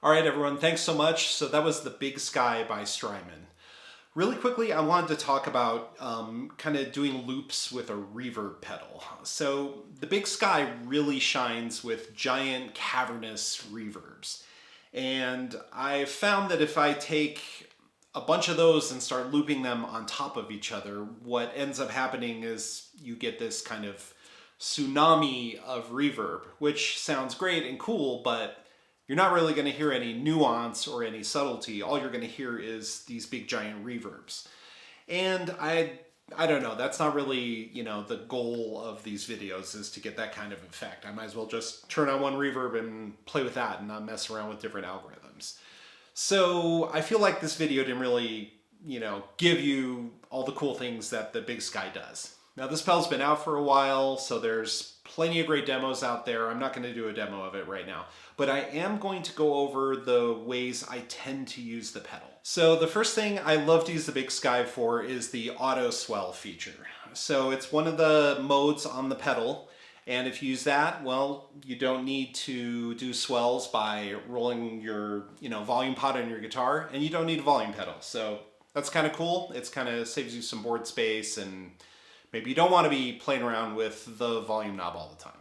All right, everyone, thanks so much. So that was the Big Sky by Strymon. Really quickly, I wanted to talk about kind of doing loops with a reverb pedal. So the Big Sky really shines with giant cavernous reverbs. And I found that if I take a bunch of those and start looping them on top of each other, what ends up happening is you get this kind of tsunami of reverb, which sounds great and cool, but you're not really going to hear any nuance or any subtlety. All you're going to hear is these big giant reverbs. And I don't know, that's not really, the goal of these videos is to get that kind of effect. I might as well just turn on one reverb and play with that and not mess around with different algorithms. So I feel like this video didn't really, give you all the cool things that the Big Sky does. Now this pedal's been out for a while, so there's plenty of great demos out there. I'm not going to do a demo of it right now, but I am going to go over the ways I tend to use the pedal. So the first thing I love to use the Big Sky for is the auto swell feature. So it's one of the modes on the pedal, and if you use that, well, you don't need to do swells by rolling your volume pot on your guitar, and you don't need a volume pedal. So that's kind of cool. It's kind of saves you some board space, and maybe you don't want to be playing around with the volume knob all the time.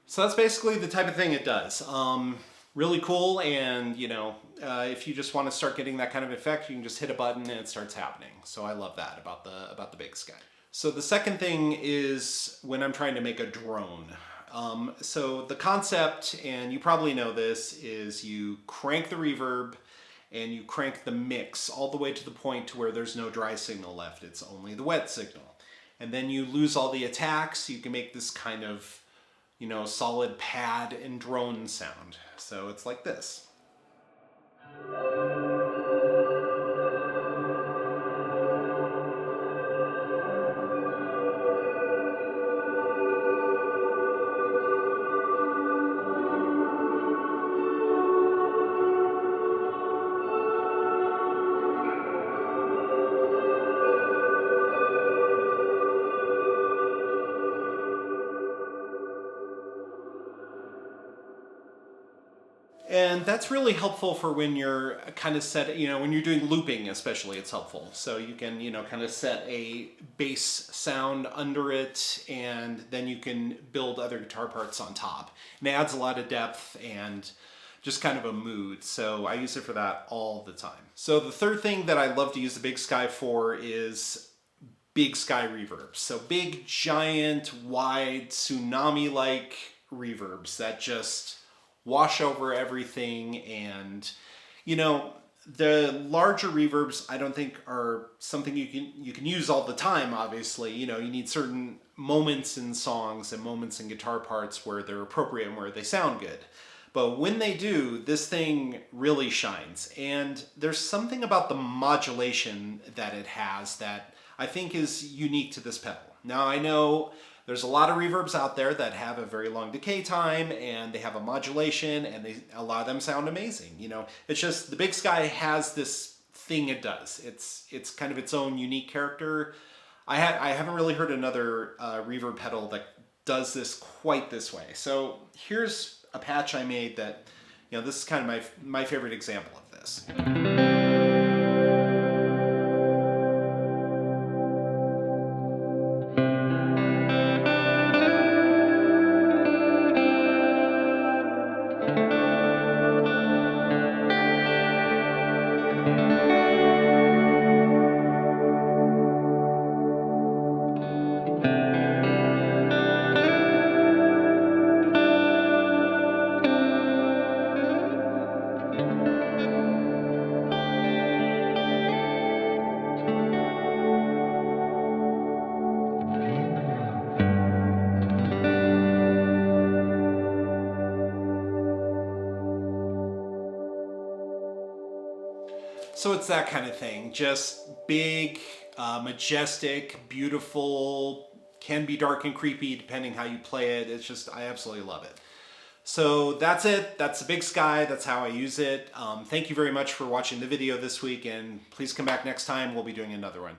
So that's basically the type of thing it does. Really cool, and if you just want to start getting that kind of effect, you can just hit a button and it starts happening. So I love that about the Big Sky. So the second thing is when I'm trying to make a drone. So the concept, and you probably know this, is you crank the reverb and you crank the mix all the way to the point to where there's no dry signal left. It's only the wet signal. And then you lose all the attacks. You can make this kind of solid pad and drone sound. So it's like this. And that's really helpful for when you're kind of set, when you're doing looping especially, it's helpful. So you can, kind of set a bass sound under it, and then you can build other guitar parts on top. And it adds a lot of depth and just kind of a mood. So I use it for that all the time. So the third thing that I love to use the Big Sky for is Big Sky reverbs. So big, giant, wide, tsunami-like reverbs that just wash over everything. And the larger reverbs I don't think are something you can use all the time. Obviously, you need certain moments in songs and moments in guitar parts where they're appropriate and where they sound good. But when they do, this thing really shines. And there's something about the modulation that it has that I think is unique to this pedal. Now I know there's a lot of reverbs out there that have a very long decay time, and they have a modulation, and a lot of them sound amazing. It's just the Big Sky has this thing it does. It's kind of its own unique character. I haven't really heard another reverb pedal that does this quite this way. So here's a patch I made that, this is kind of my favorite example of this. So it's that kind of thing, just big, majestic, beautiful, Can be dark and creepy depending how you play it. It's just, I absolutely love it. So that's it. That's the BigSky. That's how I use it. Thank you very much for watching the video this week, and please come back next time. We'll be doing another one.